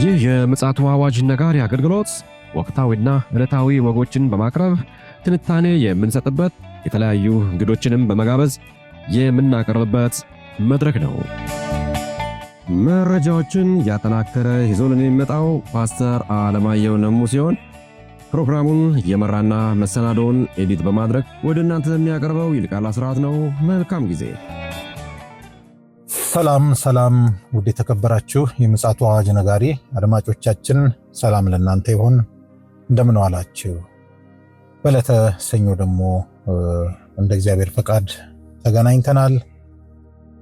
ይህ የምፅዓቱ አዋጅ ነጋሪ አገልግሎት ወቅታዊና ዕለታዊ ወጎችን በማቅረብ ትንታኔ የምንሰጥበት የተለያዩ እንግዶችንም በመጋበዝ የምናቀርብበት መድረክ ነው። መረጃዎችን ያጠናከረ ይዞልን የሚመጣው ፓስተር አለማየሁ ነሙ ሲሆን ፕሮግራሙን የመራና መሰናዶውን ኤዲት በማድረግ ወደ እናንተ የሚያቀርበው ይልቃል አስራት ነው። መልካም ጊዜ። ሰላም ውድ የተከበራችሁ የምፅዓቱ አዋጅ ነጋሪ አድማጮቻችን ሰላም ለእናንተ ይሁን። እንደምን ዋላችሁ? በዕለተ ሰኞ ደግሞ እንደ እግዚአብሔር ፈቃድ ተገናኝተናል።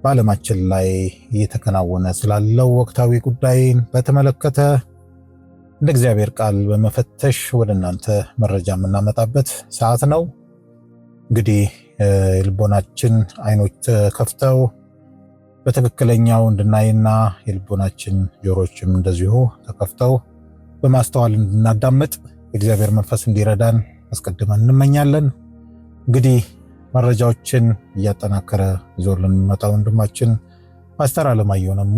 በዓለማችን ላይ እየተከናወነ ስላለው ወቅታዊ ጉዳይ በተመለከተ እንደ እግዚአብሔር ቃል በመፈተሽ ወደ እናንተ መረጃ የምናመጣበት ሰዓት ነው። እንግዲህ የልቦናችን አይኖች ተከፍተው በትክክለኛው እንድናይና የልቦናችን ጆሮችም እንደዚሁ ተከፍተው በማስተዋል እንድናዳምጥ የእግዚአብሔር መንፈስ እንዲረዳን አስቀድመን እንመኛለን። እንግዲህ መረጃዎችን እያጠናከረ ይዞልን የሚመጣው ወንድማችን ፓስተር አለማየሁ ነሙ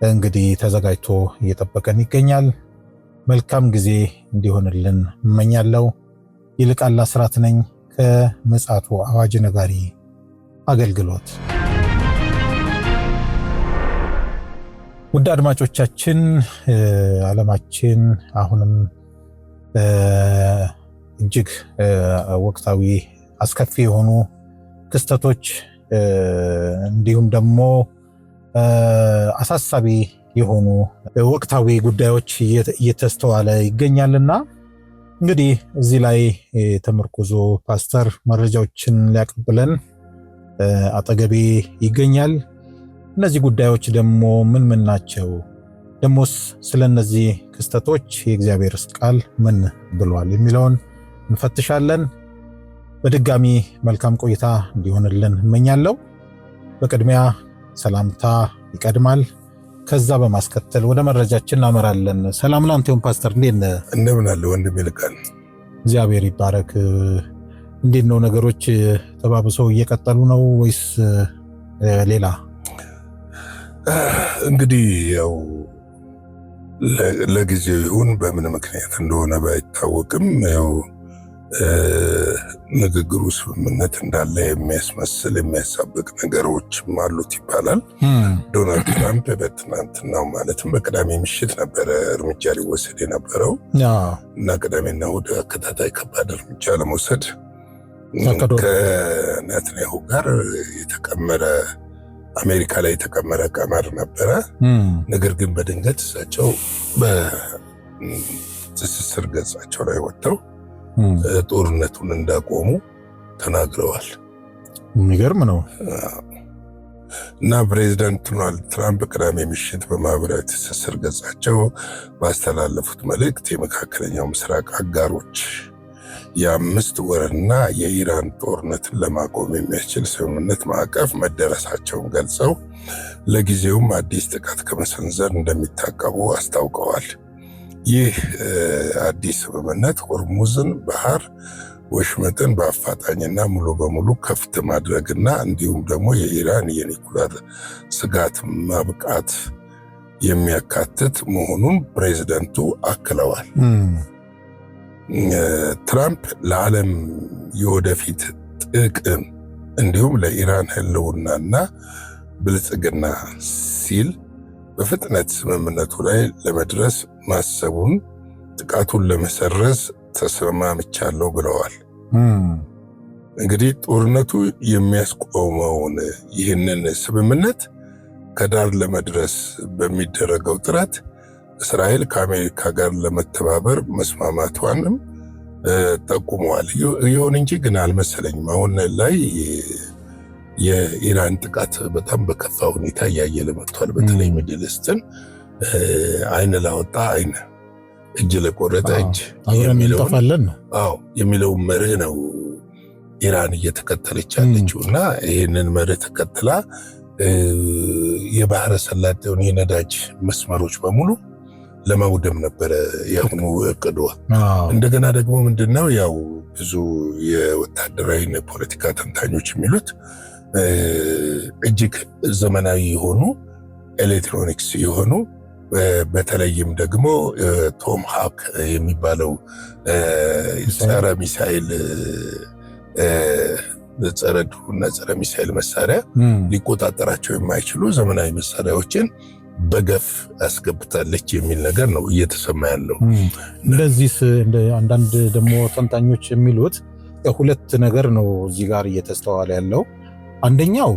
እንግዲህ ተዘጋጅቶ እየጠበቀን ይገኛል። መልካም ጊዜ እንዲሆንልን እመኛለሁ። ይልቃል አስራት ነኝ ከምፅዓቱ አዋጅ ነጋሪ አገልግሎት። ውድ አድማጮቻችን ዓለማችን አሁንም እጅግ ወቅታዊ አስከፊ የሆኑ ክስተቶች እንዲሁም ደግሞ አሳሳቢ የሆኑ ወቅታዊ ጉዳዮች እየተስተዋለ ይገኛልና እንግዲህ እዚህ ላይ ተመርኩዞ ፓስተር መረጃዎችን ሊያቀብለን አጠገቤ ይገኛል። እነዚህ ጉዳዮች ደግሞ ምን ናቸው? ደሞስ ስለነዚህ ክስተቶች የእግዚአብሔር ቃል ምን ብሏል የሚለውን እንፈትሻለን። በድጋሚ መልካም ቆይታ እንዲሆንልን እመኛለሁ። በቅድሚያ ሰላምታ ይቀድማል። ከዛ በማስከተል ወደ መረጃችን እናመራለን። ሰላም ላንተ ይሁን ፓስተር፣ እንዴት ነህ? እንደምን አለ ወንድም ይልቃል? እግዚአብሔር ይባረክ። እንዴት ነው ነገሮች ተባብሰው እየቀጠሉ ነው ወይስ ሌላ? እንግዲህ ያው ለጊዜው ይሁን በምን ምክንያት እንደሆነ ባይታወቅም ያው ንግግሩ ስምምነት እንዳለ የሚያስመስል የሚያሳብቅ ነገሮችም አሉት ይባላል። ዶናልድ ትራምፕ በትናንትናው ማለትም በቅዳሜ ምሽት ነበረ እርምጃ ሊወሰድ የነበረው እና ቅዳሜና እሑድ አከታታይ ከባድ እርምጃ ለመውሰድ ከኔታንያሁ ጋር የተቀመረ አሜሪካ ላይ የተቀመረ ቀመር ነበረ። ነገር ግን በድንገት እሳቸው በትስስር ገጻቸው ላይ ወጥተው ጦርነቱን እንዳቆሙ ተናግረዋል። የሚገርም ነው። እና ፕሬዚዳንት ዶናልድ ትራምፕ ቅዳሜ ምሽት በማህበራዊ ትስስር ገጻቸው ባስተላለፉት መልእክት የመካከለኛው ምስራቅ አጋሮች የ5 ወርና የኢራን ጦርነትን ለማቆም የሚያስችል ስምምነት ማዕቀፍ መደረሳቸውን ገልጸው ለጊዜውም አዲስ ጥቃት ከመሰንዘር እንደሚታቀቡ አስታውቀዋል። ይህ አዲስ ስምምነት ሆርሙዝን ባህር ወሽመጥን በአፋጣኝና ሙሉ በሙሉ ክፍት ማድረግና እንዲሁም ደግሞ የኢራን የኒኩሌር ስጋት ማብቃት የሚያካትት መሆኑን ፕሬዝደንቱ አክለዋል። ትራምፕ ለዓለም የወደፊት ጥቅም እንዲሁም ለኢራን ህልውናና ብልጽግና ሲል በፍጥነት ስምምነቱ ላይ ለመድረስ ማሰቡን ጥቃቱን ለመሰረዝ ተስማምቻለሁ ብለዋል። እንግዲህ ጦርነቱ የሚያስቆመውን ይህንን ስምምነት ከዳር ለመድረስ በሚደረገው ጥረት እስራኤል ከአሜሪካ ጋር ለመተባበር መስማማቷንም ጠቁመዋል። ይሁን እንጂ ግን አልመሰለኝም። አሁን ላይ የኢራን ጥቃት በጣም በከፋ ሁኔታ እያየለ መጥቷል። በተለይ ሚድል ኢስትን አይን ላወጣ አይን እጅ ለቆረጠ እጅ የሚለው መርህ ነው ኢራን እየተከተለች ያለችው እና ይህንን መርህ ተከትላ የባህረ ሰላጤውን የነዳጅ መስመሮች በሙሉ ለማውደም ነበረ ያሁኑ እቅዷ። እንደገና ደግሞ ምንድነው ያው ብዙ የወታደራዊ ፖለቲካ ተንታኞች የሚሉት እጅግ ዘመናዊ የሆኑ ኤሌክትሮኒክስ የሆኑ በተለይም ደግሞ ቶም ሃክ የሚባለው ጸረ ሚሳኤል ጸረ ድሮንና ጸረ ሚሳኤል መሳሪያ ሊቆጣጠራቸው የማይችሉ ዘመናዊ መሳሪያዎችን በገፍ አስገብታለች የሚል ነገር ነው እየተሰማ ያለው። እንደዚህ አንዳንድ ደግሞ ተንታኞች የሚሉት ሁለት ነገር ነው እዚህ ጋር እየተስተዋለ ያለው። አንደኛው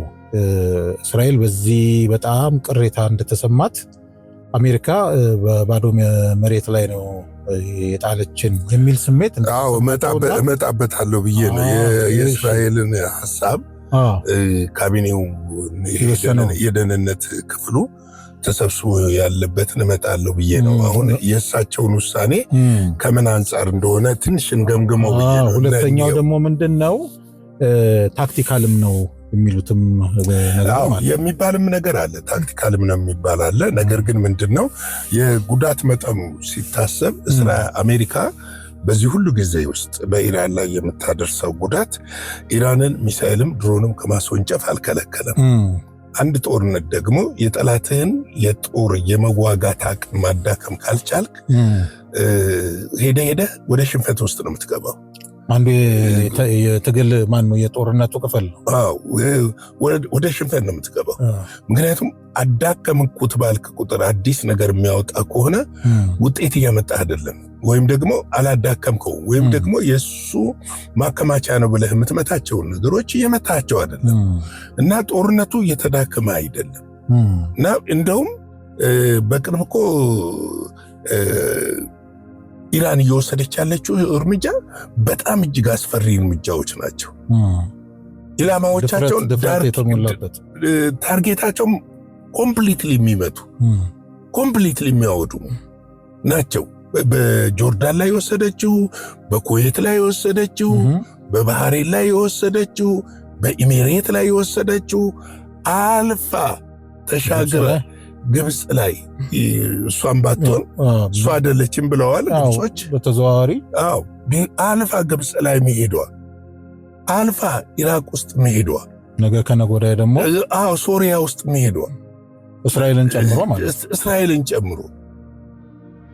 እስራኤል በዚህ በጣም ቅሬታ እንደተሰማት አሜሪካ በባዶ መሬት ላይ ነው የጣለችን የሚል ስሜት እመጣበታለሁ ብዬ ነው የእስራኤልን ሐሳብ ካቢኔው የደህንነት ክፍሉ ተሰብስቦ ያለበትን እመጣለሁ ብዬ ነው። አሁን የእሳቸውን ውሳኔ ከምን አንጻር እንደሆነ ትንሽ እንገምግመው ብዬ ነው። ሁለተኛው ደግሞ ምንድነው ታክቲካልም ነው የሚሉትም የሚባልም ነገር አለ። ታክቲካልም ነው የሚባል አለ። ነገር ግን ምንድነው የጉዳት መጠኑ ሲታሰብ አሜሪካ በዚህ ሁሉ ጊዜ ውስጥ በኢራን ላይ የምታደርሰው ጉዳት ኢራንን ሚሳኤልም ድሮንም ከማስወንጨፍ አልከለከለም። አንድ ጦርነት ደግሞ የጠላትህን የጦር የመዋጋት አቅም ማዳከም ካልቻልክ ሄደ ወደ ሽንፈት ውስጥ ነው የምትገባው። አንዱ የትግል ነው የጦርነቱ ክፍል ነው። ወደ ሽንፈት ነው የምትገባው። ምክንያቱም አዳከምኩት ባልክ ቁጥር አዲስ ነገር የሚያወጣ ከሆነ ውጤት እያመጣ አይደለም፣ ወይም ደግሞ አላዳከምከው ወይም ደግሞ የሱ ማከማቻ ነው ብለህ የምትመታቸውን ነገሮች እየመታቸው አይደለም እና ጦርነቱ እየተዳከመ አይደለም እና እንደውም በቅርብ እኮ ኢራን እየወሰደች ያለችው እርምጃ በጣም እጅግ አስፈሪ እርምጃዎች ናቸው። ኢላማዎቻቸውን ታርጌታቸውን ኮምፕሊትሊ የሚመቱ ኮምፕሊትሊ የሚያወዱ ናቸው። በጆርዳን ላይ የወሰደችው፣ በኩዌት ላይ የወሰደችው፣ በባህሬን ላይ የወሰደችው፣ በኢሜሬት ላይ የወሰደችው አልፋ ተሻግረ ግብጽ ላይ እሷን ባትሆን እሷ አይደለችም ብለዋል ግብጾች በተዘዋዋሪ። አልፋ ግብጽ ላይ መሄዷ፣ አልፋ ኢራቅ ውስጥ መሄዷ፣ ነገ ከነገ ወዲያ ደግሞ ሶሪያ ውስጥ መሄዷ፣ እስራኤልን ጨምሮ ማለት እስራኤልን ጨምሮ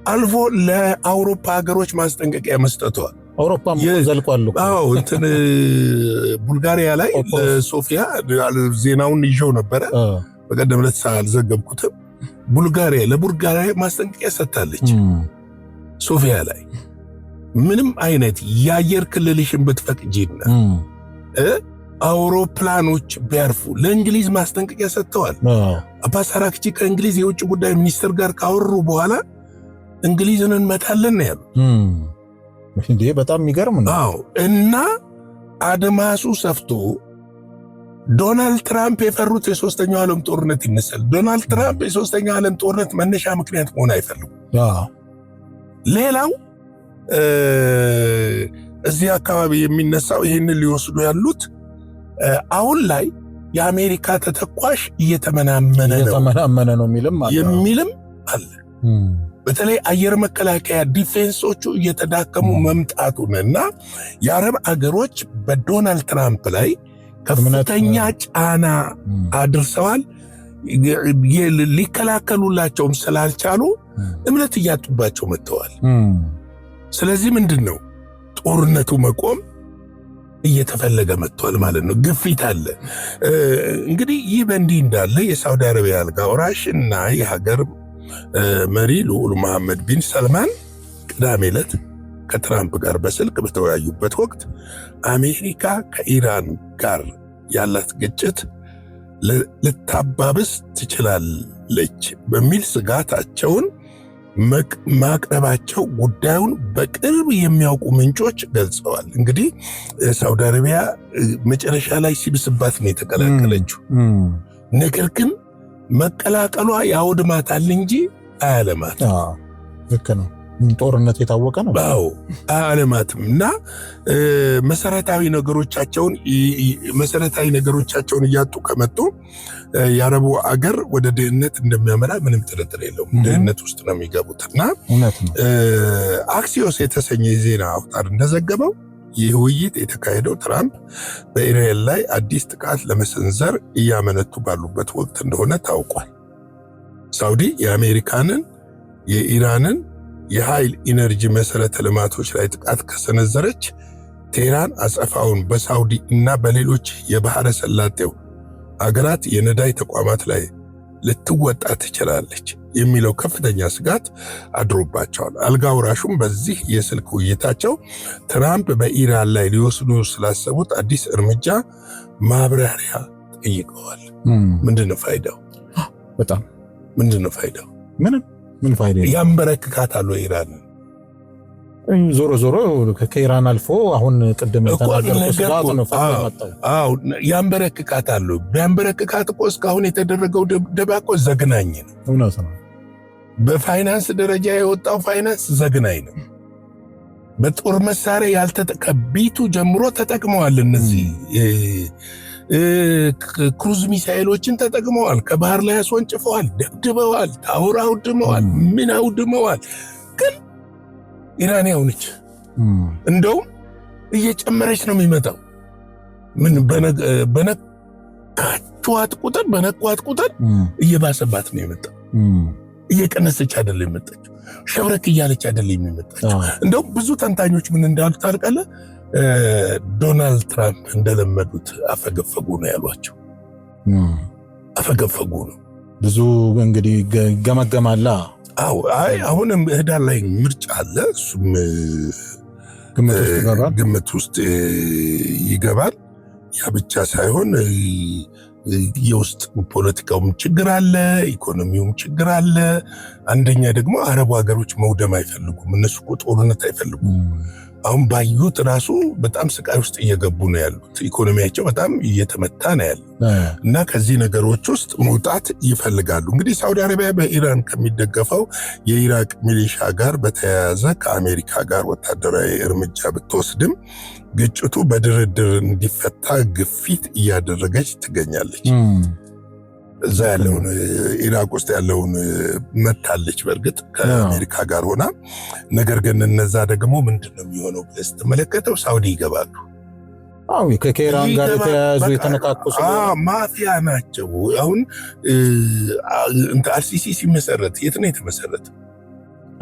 አልፎ ለአውሮፓ ሀገሮች ማስጠንቀቂያ መስጠቷ አውሮፓም ዘልቋል። እንትን ቡልጋሪያ ላይ ሶፊያ ዜናውን ይዤው ነበረ በቀደም ዕለት አልዘገብኩትም። ለቡልጋሪያ ማስጠንቀቂያ ሰጥታለች። ሶፊያ ላይ ምንም አይነት የአየር ክልልሽን ብትፈቅጂና አውሮፕላኖች ቢያርፉ ለእንግሊዝ ማስጠንቀቂያ ሰጥተዋል። አባስ አራክቺ ከእንግሊዝ የውጭ ጉዳይ ሚኒስትር ጋር ካወሩ በኋላ እንግሊዝን እንመታለን ነው ያሉት። እንዴ በጣም የሚገርም ነው። እና አድማሱ ሰፍቶ ዶናልድ ትራምፕ የፈሩት የሶስተኛው ዓለም ጦርነት ይነሳል። ዶናልድ ትራምፕ የሶስተኛው ዓለም ጦርነት መነሻ ምክንያት መሆን አይፈልጉም። ሌላው እዚህ አካባቢ የሚነሳው ይህንን ሊወስዱ ያሉት አሁን ላይ የአሜሪካ ተተኳሽ እየተመናመነ ነው የሚልም አለ። በተለይ አየር መከላከያ ዲፌንሶቹ እየተዳከሙ መምጣቱንና የአረብ አገሮች በዶናልድ ትራምፕ ላይ ከፍተኛ ጫና አድርሰዋል። ሊከላከሉላቸውም ስላልቻሉ እምነት እያጡባቸው መጥተዋል። ስለዚህ ምንድነው ጦርነቱ መቆም እየተፈለገ መጥቷል ማለት ነው። ግፊት አለ። እንግዲህ ይህ በእንዲህ እንዳለ የሳውዲ አረቢያ አልጋ ወራሽ እና የሀገር መሪ ልዑል መሐመድ ቢን ሰልማን ቅዳሜ ዕለት ከትራምፕ ጋር በስልክ በተወያዩበት ወቅት አሜሪካ ከኢራን ጋር ያላት ግጭት ልታባብስ ትችላለች በሚል ስጋታቸውን ማቅረባቸው ጉዳዩን በቅርብ የሚያውቁ ምንጮች ገልጸዋል። እንግዲህ ሳውዲ አረቢያ መጨረሻ ላይ ሲብስባት ነው የተቀላቀለችው። ነገር ግን መቀላቀሏ ያውድማታል እንጂ አያለማትም። ልክ ነው። ጦርነት የታወቀ ነው። አያለማትም እና መሰረታዊ ነገሮቻቸውን እያጡ ከመጡ የአረቡ አገር ወደ ድህነት እንደሚያመራ ምንም ጥርጥር የለውም። ድህነት ውስጥ ነው የሚገቡትና አክሲዮስ የተሰኘ የዜና አውታር እንደዘገበው ይህ ውይይት የተካሄደው ትራምፕ በኢራን ላይ አዲስ ጥቃት ለመሰንዘር እያመነቱ ባሉበት ወቅት እንደሆነ ታውቋል። ሳውዲ የአሜሪካንን የኢራንን የኃይል ኢነርጂ መሰረተ ልማቶች ላይ ጥቃት ከሰነዘረች ቴህራን አጸፋውን በሳውዲ እና በሌሎች የባህረ ሰላጤው አገራት የነዳጅ ተቋማት ላይ ልትወጣ ትችላለች የሚለው ከፍተኛ ስጋት አድሮባቸዋል። አልጋ ወራሹም በዚህ የስልክ ውይይታቸው ትራምፕ በኢራን ላይ ሊወስዱ ስላሰቡት አዲስ እርምጃ ማብራሪያ ጠይቀዋል። ምንድነው ፋይዳው? በጣም ምንድነው ፋይዳው? ምን ፋይዳ? ያንበረክካታሉ ኢራንን። ዞሮ ዞሮ ከኢራን አልፎ አሁን ቅድም የተናገርኩት ስጋት ነው አዎ ያንበረክካታሉ። ቢያንበረክካት እኮ እስካሁን የተደረገው ድብደባ እኮ ዘግናኝ ነው። እውነት ነው። በፋይናንስ ደረጃ የወጣው ፋይናንስ ዘግናኝ ነው። በጦር መሳሪያ ያልተጠቀቢቱ ጀምሮ ተጠቅመዋል። እነዚህ ክሩዝ ሚሳኤሎችን ተጠቅመዋል። ከባህር ላይ አስወንጭፈዋል፣ ደብድበዋል፣ ታወር አውድመዋል፣ ምን አውድመዋል። ግን ኢራን ያውነች እንደውም እየጨመረች ነው የሚመጣው። ምን በነካችኋት ቁጥር እየባሰባት ነው የመጣው። እየቀነሰች አይደለም የመጣችው፣ ሸብረክ እያለች አይደለም የመጣችው። እንደውም ብዙ ተንታኞች ምን እንዳሉ ታውቃለህ? ዶናልድ ትራምፕ እንደለመዱት አፈገፈጉ ነው ያሏቸው። አፈገፈጉ ነው። ብዙ እንግዲህ ገመገማላ። አዎ አሁንም ህዳር ላይ ምርጫ አለ። እሱም ግምት ውስጥ ይገባል። ያ ብቻ ሳይሆን የውስጥ ፖለቲካውም ችግር አለ፣ ኢኮኖሚውም ችግር አለ። አንደኛ ደግሞ አረቡ ሀገሮች መውደም አይፈልጉም። እነሱ ጦርነት አይፈልጉም። አሁን ባዩት ራሱ በጣም ስቃይ ውስጥ እየገቡ ነው ያሉት። ኢኮኖሚያቸው በጣም እየተመታ ነው ያለው እና ከዚህ ነገሮች ውስጥ መውጣት ይፈልጋሉ። እንግዲህ ሳውዲ አረቢያ በኢራን ከሚደገፈው የኢራቅ ሚሊሻ ጋር በተያያዘ ከአሜሪካ ጋር ወታደራዊ እርምጃ ብትወስድም ግጭቱ በድርድር እንዲፈታ ግፊት እያደረገች ትገኛለች። እዛ ያለውን ኢራቅ ውስጥ ያለውን መታለች በእርግጥ ከአሜሪካ ጋር ሆና። ነገር ግን እነዛ ደግሞ ምንድነው የሚሆነው ብለህ ስትመለከተው ሳውዲ ይገባሉ። አዎ ከኢራን ጋር የተያያዙ የተነካኩ ማፊያ ናቸው። አሁን አልሲሲ ሲመሰረት የት ነው የተመሰረተ?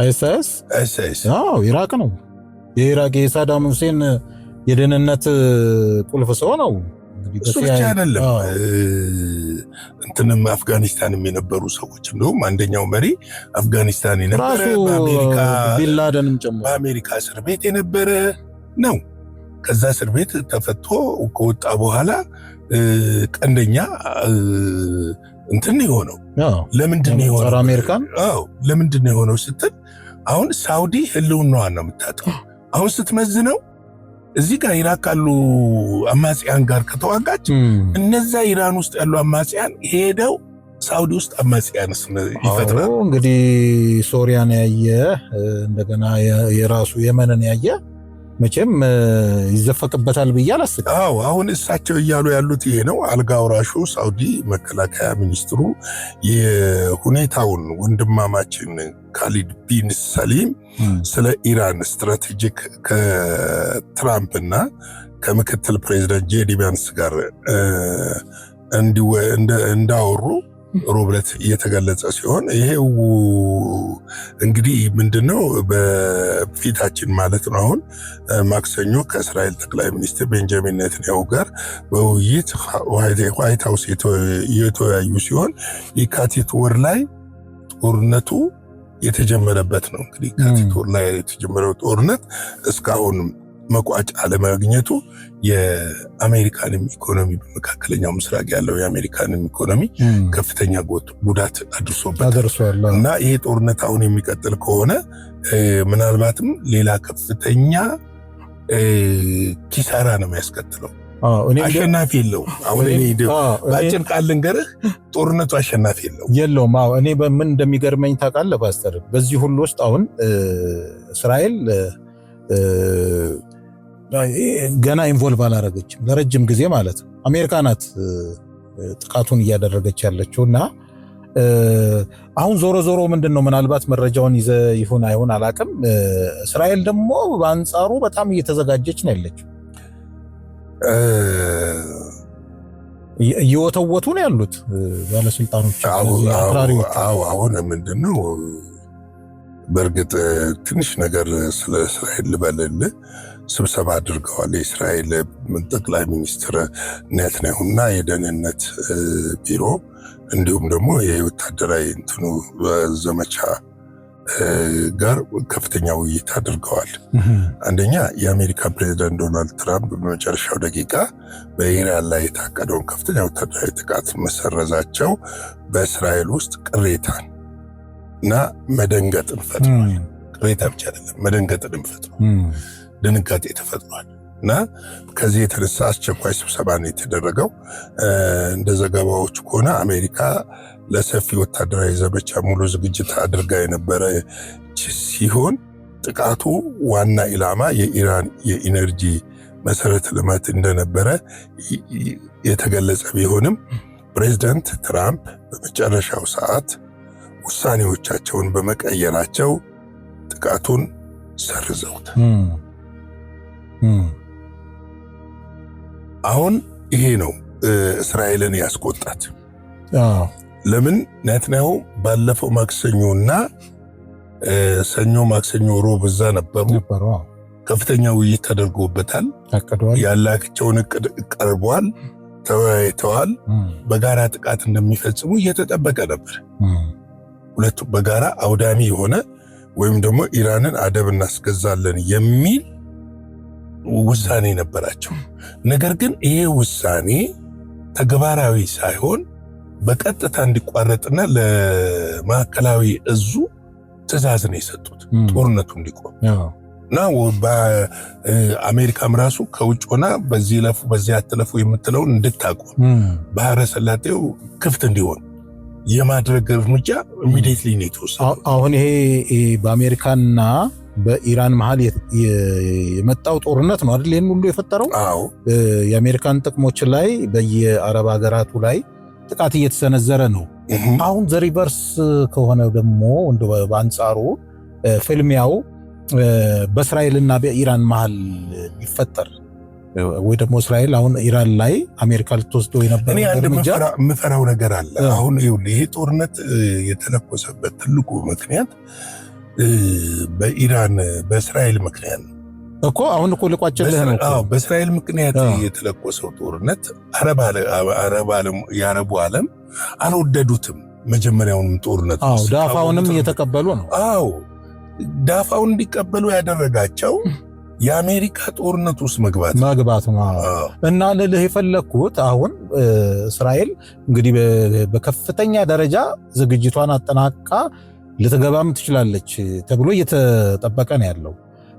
አይኤስአይኤስ ኢራቅ ነው። የኢራቅ የሳዳም ሁሴን የደህንነት ቁልፍ ሰው ነው። እሱ ብቻ አይደለም። እንትንም አፍጋኒስታንም የነበሩ ሰዎች እንደውም አንደኛው መሪ አፍጋኒስታን የነበረ ቢንላደንም ጨምሮ በአሜሪካ እስር ቤት የነበረ ነው። ከዛ እስር ቤት ተፈቶ ከወጣ በኋላ ቀንደኛ እንትን የሆነው ለምንድን የሆነው አሜሪካን ለምንድን የሆነው ስትል አሁን ሳውዲ ህልውናዋን ነው የምታጠው። አሁን ስትመዝነው እዚህ ጋር ኢራቅ ካሉ አማጽያን ጋር ከተዋጋች እነዛ ኢራን ውስጥ ያሉ አማጽያን ሄደው ሳውዲ ውስጥ አማጽያን ይፈጥራሉ። እንግዲህ ሶሪያን ያየ እንደገና የራሱ የመንን ያየ መቼም ይዘፈቅበታል ብዬ አላስብም። አሁን እሳቸው እያሉ ያሉት ይሄ ነው። አልጋ ወራሹ ሳውዲ መከላከያ ሚኒስትሩ የሁኔታውን ወንድማማችን ካሊድ ቢን ሰሊም ስለ ኢራን ስትራቴጂክ ከትራምፕና ከምክትል ፕሬዚዳንት ጄዲ ቫንስ ጋር እንዳወሩ ሮብለት እየተገለጸ ሲሆን ይሄው እንግዲህ ምንድነው በፊታችን ማለት ነው አሁን ማክሰኞ ከእስራኤል ጠቅላይ ሚኒስትር ቤንጃሚን ኔታንያሁ ጋር በውይይት ዋይት ሃውስ የተወያዩ ሲሆን የካቲት ወር ላይ ጦርነቱ የተጀመረበት ነው። እንግዲህ የካቲት ወር ላይ የተጀመረው ጦርነት እስካሁን መቋጫ አለማግኘቱ የአሜሪካንም ኢኮኖሚ በመካከለኛው ምስራቅ ያለው የአሜሪካንም ኢኮኖሚ ከፍተኛ ጉዳት አድርሶበታል እና ይሄ ጦርነት አሁን የሚቀጥል ከሆነ ምናልባትም ሌላ ከፍተኛ ኪሳራ ነው የሚያስከትለው። አሸናፊ የለውም። አሁን እኔ ባጭር ቃል ልንገርህ፣ ጦርነቱ አሸናፊ የለውም። እኔ በምን እንደሚገርመኝ ታውቃለህ ፓስተር? በዚህ ሁሉ ውስጥ አሁን እስራኤል ገና ኢንቮልቭ አላረገችም ለረጅም ጊዜ ማለት ነው። አሜሪካ ናት ጥቃቱን እያደረገች ያለችው እና አሁን ዞሮ ዞሮ ምንድነው ምናልባት መረጃውን ይዘ ይሁን አይሁን አላቅም፣ እስራኤል ደግሞ በአንጻሩ በጣም እየተዘጋጀች ነው ያለችው። እየወተወቱ ነው ያሉት ባለስልጣኖች። አሁን ምንድነው በእርግጥ ትንሽ ነገር ስለ እስራኤል ልበልልህ። ስብሰባ አድርገዋል የእስራኤል ጠቅላይ ሚኒስትር ኔታንያሁና የደህንነት ቢሮ እንዲሁም ደግሞ የወታደራዊ እንትኑ ዘመቻ ጋር ከፍተኛ ውይይት አድርገዋል። አንደኛ የአሜሪካ ፕሬዝዳንት ዶናልድ ትራምፕ በመጨረሻው ደቂቃ በኢራን ላይ የታቀደውን ከፍተኛ ወታደራዊ ጥቃት መሰረዛቸው በእስራኤል ውስጥ ቅሬታን እና መደንገጥን ፈጥሯል። ቅሬታ ብቻ አይደለም መደንገጥን ፈጥሯል። ድንጋጤ ተፈጥሯል እና ከዚህ የተነሳ አስቸኳይ ስብሰባ ነው የተደረገው። እንደ ዘገባዎች ከሆነ አሜሪካ ለሰፊ ወታደራዊ ዘመቻ ሙሉ ዝግጅት አድርጋ የነበረ ሲሆን ጥቃቱ ዋና ኢላማ የኢራን የኢነርጂ መሰረተ ልማት እንደነበረ የተገለጸ ቢሆንም ፕሬዝዳንት ትራምፕ በመጨረሻው ሰዓት ውሳኔዎቻቸውን በመቀየራቸው ጥቃቱን ሰርዘውታል። አሁን ይሄ ነው እስራኤልን ያስቆጣት። ለምን ኔታንያሁ ባለፈው ማክሰኞና ሰኞ፣ ማክሰኞ፣ ሮብ እዛ ነበሩ። ከፍተኛ ውይይት ተደርጎበታል። ያላቸውን እቅድ ቀርቧል፣ ተወያይተዋል። በጋራ ጥቃት እንደሚፈጽሙ እየተጠበቀ ነበር። ሁለቱም በጋራ አውዳሚ የሆነ ወይም ደግሞ ኢራንን አደብ እናስገዛለን የሚል ውሳኔ ነበራቸው። ነገር ግን ይሄ ውሳኔ ተግባራዊ ሳይሆን በቀጥታ እንዲቋረጥና ለማዕከላዊ እዙ ትዕዛዝ ነው የሰጡት ጦርነቱ እንዲቆም እና በአሜሪካም ራሱ ከውጭ ሆና በዚህ ለፉ በዚህ አትለፉ የምትለውን እንድታቆም ባህረ ሰላጤው ክፍት እንዲሆን የማድረግ እርምጃ ኢሚዲየትሊ ነው የተወሰደው። አሁን ይሄ በአሜሪካና በኢራን መሃል የመጣው ጦርነት ነው አይደል? ይሄን ሁሉ የፈጠረው የአሜሪካን ጥቅሞች ላይ በየአረብ ሀገራቱ ላይ ጥቃት እየተሰነዘረ ነው። አሁን ዘሪቨርስ ከሆነ ደግሞ በአንጻሩ ፍልሚያው በእስራኤልና በኢራን መሃል ሊፈጠር ወይ ደግሞ እስራኤል አሁን ኢራን ላይ አሜሪካ ልትወስደው የነበረው እርምጃ የምፈራው ነገር አለ። አሁን ይሄ ጦርነት የተለኮሰበት ትልቁ ምክንያት በኢራን በእስራኤል ምክንያት ነው እኮ። አሁን እኮ ልቋጭልህ ነው እኮ በእስራኤል ምክንያት የተለኮሰው ጦርነት የአረቡ ዓለም አልወደዱትም። መጀመሪያውንም ጦርነት ዳፋውንም እየተቀበሉ ነው። ዳፋውን እንዲቀበሉ ያደረጋቸው የአሜሪካ ጦርነት ውስጥ መግባት ነው። እና ልልህ የፈለግኩት አሁን እስራኤል እንግዲህ በከፍተኛ ደረጃ ዝግጅቷን አጠናቃ ልትገባም ትችላለች ተብሎ እየተጠበቀ ነው ያለው።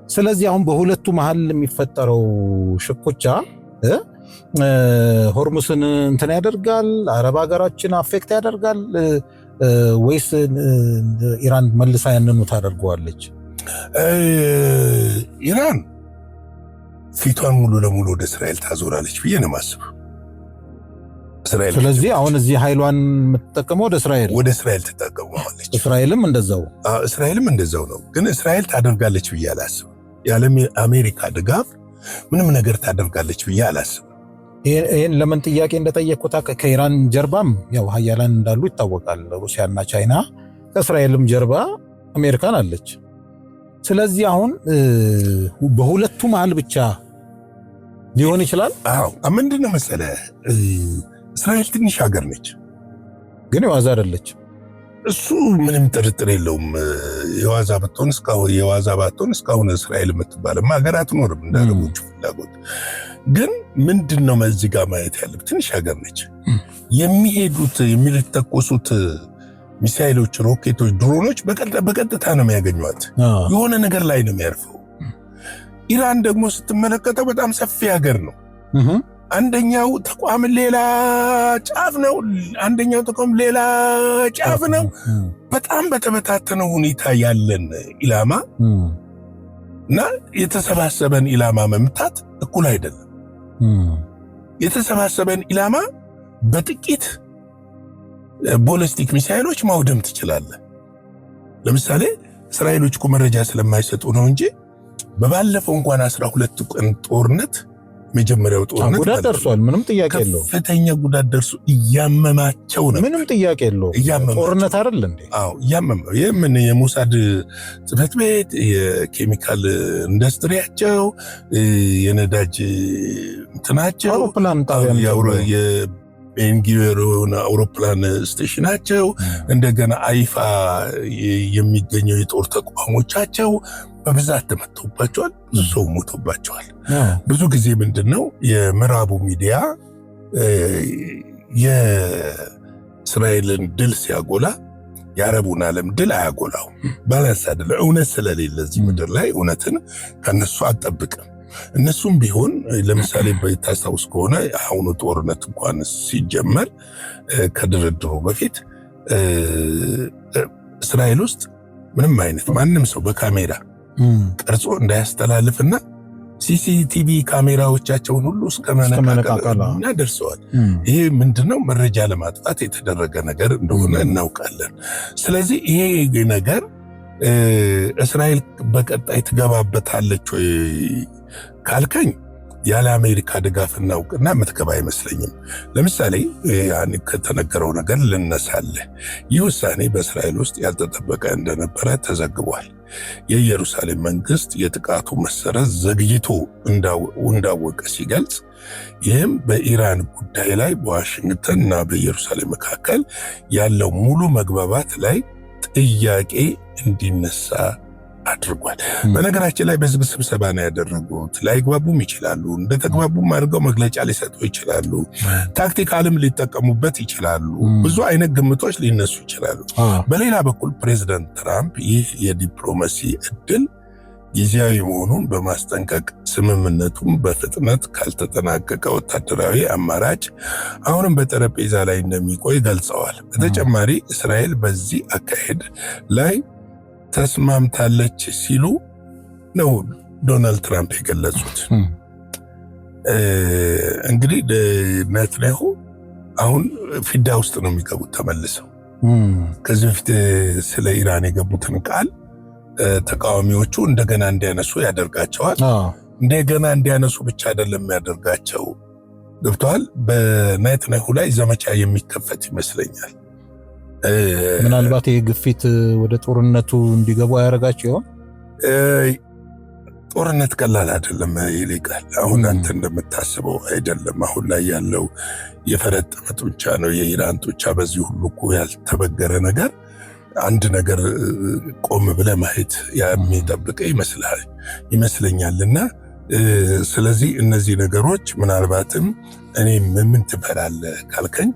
ስለዚህ አሁን በሁለቱ መሃል የሚፈጠረው ሽኩቻ ሆርሙስን እንትን ያደርጋል፣ አረብ ሀገራችን አፌክት ያደርጋል ወይስ ኢራን መልሳ ያንኑ ታደርገዋለች? ኢራን ፊቷን ሙሉ ለሙሉ ወደ እስራኤል ታዞራለች ብዬ ነው የማስበው። ስለዚህ አሁን እዚህ ኃይሏን የምትጠቀመው ወደ እስራኤል ትጠቀመዋለች። እስራኤልም እንደዛው ነው። ግን እስራኤል ታደርጋለች ብዬ አላስብም። የዓለም አሜሪካ ድጋፍ ምንም ነገር ታደርጋለች ብዬ አላስብም። ይህን ለምን ጥያቄ እንደጠየቅኩት ከኢራን ጀርባም ያው ሀያላን እንዳሉ ይታወቃል፣ ሩሲያና ቻይና። ከእስራኤልም ጀርባ አሜሪካን አለች። ስለዚህ አሁን በሁለቱ መሃል ብቻ ሊሆን ይችላል። ምንድነው መሰለህ እስራኤል ትንሽ ሀገር ነች፣ ግን የዋዛ አይደለች። እሱ ምንም ጥርጥር የለውም። የዋዛ ባትሆን እስካሁን እስራኤል የምትባልማ ሀገር አትኖርም እንዳለቦቹ ፍላጎት። ግን ምንድነው እዚህ ጋር ማየት ያለብህ ትንሽ ሀገር ነች። የሚተኮሱት ሚሳይሎች፣ ሮኬቶች፣ ድሮኖች በቀጥታ ነው የሚያገኟት። የሆነ ነገር ላይ ነው የሚያርፈው። ኢራን ደግሞ ስትመለከተው በጣም ሰፊ ሀገር ነው። አንደኛው ተቋም ሌላ ጫፍ ነው፣ አንደኛው ተቋም ሌላ ጫፍ ነው። በጣም በተበታተነ ሁኔታ ያለን ኢላማ እና የተሰባሰበን ኢላማ መምታት እኩል አይደለም። የተሰባሰበን ኢላማ በጥቂት ቦለስቲክ ሚሳይሎች ማውደም ትችላለህ። ለምሳሌ እስራኤሎች እኮ መረጃ ስለማይሰጡ ነው እንጂ በባለፈው እንኳን 12 ቀን ጦርነት መጀመሪያው ጦርነት ጉዳት ደርሷል። ምንም ጥያቄ የለውም። ከፍተኛ ጉዳት ደርሶ እያመማቸው ነው። ምንም ጥያቄ የለውም። ጦርነት አይደል እንዴ? አዎ እያመመው የምን የሞሳድ ጽሕፈት ቤት፣ የኬሚካል ኢንዱስትሪያቸው፣ የነዳጅ እንትናቸው፣ አውሮፕላን ጣቢያ ቤንጉሪዮን አውሮፕላን ስቴሽናቸው፣ እንደገና አይፋ የሚገኘው የጦር ተቋሞቻቸው በብዛት ተመተውባቸዋል። ብዙ ሰው ሞቶባቸዋል። ብዙ ጊዜ ምንድነው የምዕራቡ ሚዲያ የእስራኤልን ድል ሲያጎላ የአረቡን ዓለም ድል አያጎላው። ባላንስ አይደለም። እውነት ስለሌለ እዚህ ምድር ላይ እውነትን ከነሱ አጠብቅም። እነሱም ቢሆን ለምሳሌ በታስታውስ ከሆነ አሁኑ ጦርነት እንኳን ሲጀመር ከድርድሩ በፊት እስራኤል ውስጥ ምንም አይነት ማንም ሰው በካሜራ ቀርጾ እንዳያስተላልፍና ሲሲቲቪ ካሜራዎቻቸውን ሁሉ እስከ መነቃቀል ደርሰዋል። ይሄ ምንድነው? መረጃ ለማጥፋት የተደረገ ነገር እንደሆነ እናውቃለን። ስለዚህ ይሄ ነገር እስራኤል በቀጣይ ትገባበታለች ወይ ካልከኝ ያለ አሜሪካ ድጋፍ እናውቅና የምትገባ አይመስለኝም። ለምሳሌ ያን ከተነገረው ነገር ልነሳለህ። ይህ ውሳኔ በእስራኤል ውስጥ ያልተጠበቀ እንደነበረ ተዘግቧል። የኢየሩሳሌም መንግስት የጥቃቱ መሰረት ዘግይቶ እንዳወቀ ሲገልጽ፣ ይህም በኢራን ጉዳይ ላይ በዋሽንግተን እና በኢየሩሳሌም መካከል ያለው ሙሉ መግባባት ላይ ጥያቄ እንዲነሳ አድርጓል። በነገራችን ላይ በዝግ ስብሰባ ነው ያደረጉት። ላይግባቡም ይችላሉ፣ እንደተግባቡም አድርገው መግለጫ ሊሰጡ ይችላሉ፣ ታክቲካልም ሊጠቀሙበት ይችላሉ። ብዙ አይነት ግምቶች ሊነሱ ይችላሉ። በሌላ በኩል ፕሬዚዳንት ትራምፕ ይህ የዲፕሎማሲ እድል ጊዜያዊ መሆኑን በማስጠንቀቅ ስምምነቱም በፍጥነት ካልተጠናቀቀ ወታደራዊ አማራጭ አሁንም በጠረጴዛ ላይ እንደሚቆይ ገልጸዋል። በተጨማሪ እስራኤል በዚህ አካሄድ ላይ ተስማምታለች ሲሉ ነው ዶናልድ ትራምፕ የገለጹት። እንግዲህ ኔታንያሁ አሁን ፊዳ ውስጥ ነው የሚገቡት ተመልሰው። ከዚህ በፊት ስለ ኢራን የገቡትን ቃል ተቃዋሚዎቹ እንደገና እንዲያነሱ ያደርጋቸዋል። እንደገና እንዲያነሱ ብቻ አይደለም ያደርጋቸው፣ ገብተዋል። በኔታንያሁ ላይ ዘመቻ የሚከፈት ይመስለኛል። ምናልባት ይህ ግፊት ወደ ጦርነቱ እንዲገቡ ያደርጋቸው ይሆን? ጦርነት ቀላል አይደለም ይልቃል። አሁን አንተ እንደምታስበው አይደለም። አሁን ላይ ያለው የፈረጠመ ጡንቻ ነው የኢራን ጡንቻ። በዚህ ሁሉ እኮ ያልተበገረ ነገር አንድ ነገር ቆም ብለህ ማየት የሚጠብቅ ይመስለኛልና ስለዚህ እነዚህ ነገሮች ምናልባትም እኔ ምን ትፈራለህ ካልከኝ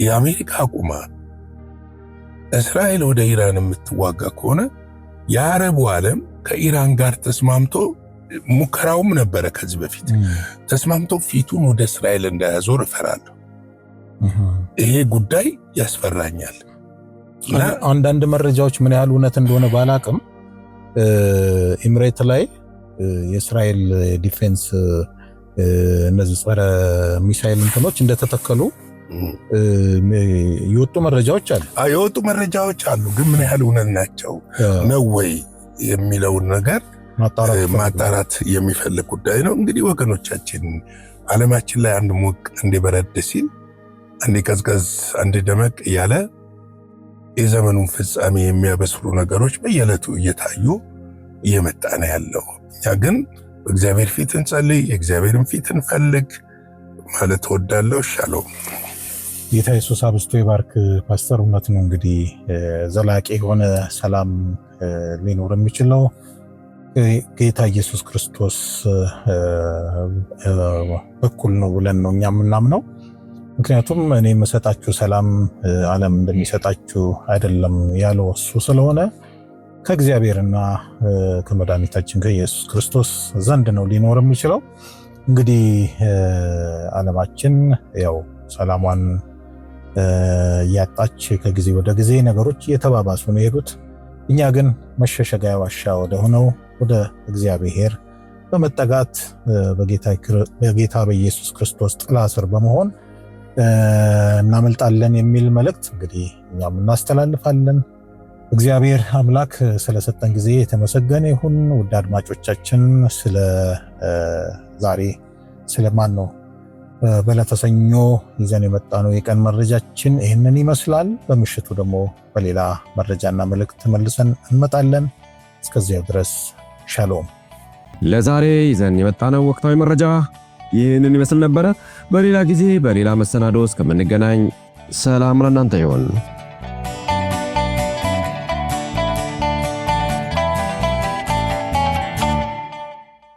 የአሜሪካ አቁማ እስራኤል ወደ ኢራን የምትዋጋ ከሆነ የአረቡ ዓለም ከኢራን ጋር ተስማምቶ ሙከራውም ነበረ ከዚህ በፊት ተስማምቶ ፊቱን ወደ እስራኤል እንዳያዞር እፈራለሁ። ይሄ ጉዳይ ያስፈራኛል። አንዳንድ መረጃዎች ምን ያህል እውነት እንደሆነ ባላቅም ኢምሬት ላይ የእስራኤል ዲፌንስ እነዚህ ጸረ ሚሳኤል እንትኖች እንደተተከሉ የወጡ መረጃዎች አሉ። የወጡ መረጃዎች አሉ፣ ግን ምን ያህል እውነት ናቸው ነው ወይ የሚለውን ነገር ማጣራት የሚፈልግ ጉዳይ ነው። እንግዲህ ወገኖቻችን ዓለማችን ላይ አንድ ሞቅ አንድ በረድ ሲል አንድ ቀዝቀዝ አንድ ደመቅ እያለ የዘመኑን ፍጻሜ የሚያበስሩ ነገሮች በየዕለቱ እየታዩ እየመጣ ነው ያለው። እኛ ግን በእግዚአብሔር ፊት እንጸልይ፣ የእግዚአብሔርን ፊት እንፈልግ ማለት እወዳለሁ። ሻሎም። ጌታ ኢየሱስ አብዝቶ ይባርክ። ፓስተር፣ እውነት ነው እንግዲህ ዘላቂ የሆነ ሰላም ሊኖር የሚችለው ጌታ ኢየሱስ ክርስቶስ በኩል ነው ብለን ነው እኛ የምናምነው። ምክንያቱም እኔ የምሰጣችሁ ሰላም ዓለም እንደሚሰጣችሁ አይደለም ያለው እሱ ስለሆነ ከእግዚአብሔርና ከመድኃኒታችን ከኢየሱስ ክርስቶስ ዘንድ ነው ሊኖር የሚችለው። እንግዲህ ዓለማችን ያው ሰላሟን እያጣች ከጊዜ ወደ ጊዜ ነገሮች እየተባባሱ ነው የሄዱት። እኛ ግን መሸሸጊያ ዋሻ ወደ ሆነው ወደ እግዚአብሔር በመጠጋት በጌታ በኢየሱስ ክርስቶስ ጥላ ስር በመሆን እናመልጣለን የሚል መልእክት እንግዲህ እኛም እናስተላልፋለን። እግዚአብሔር አምላክ ስለሰጠን ጊዜ የተመሰገነ ይሁን። ውድ አድማጮቻችን ስለ ዛሬ ስለማን ነው በዕለተ ሰኞ ይዘን የመጣነው የቀን መረጃችን ይህንን ይመስላል። በምሽቱ ደግሞ በሌላ መረጃና መልእክት ተመልሰን እንመጣለን። እስከዚያው ድረስ ሻሎም። ለዛሬ ይዘን የመጣነው ወቅታዊ መረጃ ይህንን ይመስል ነበረ። በሌላ ጊዜ በሌላ መሰናዶ እስከምንገናኝ ሰላም ለእናንተ ይሁን።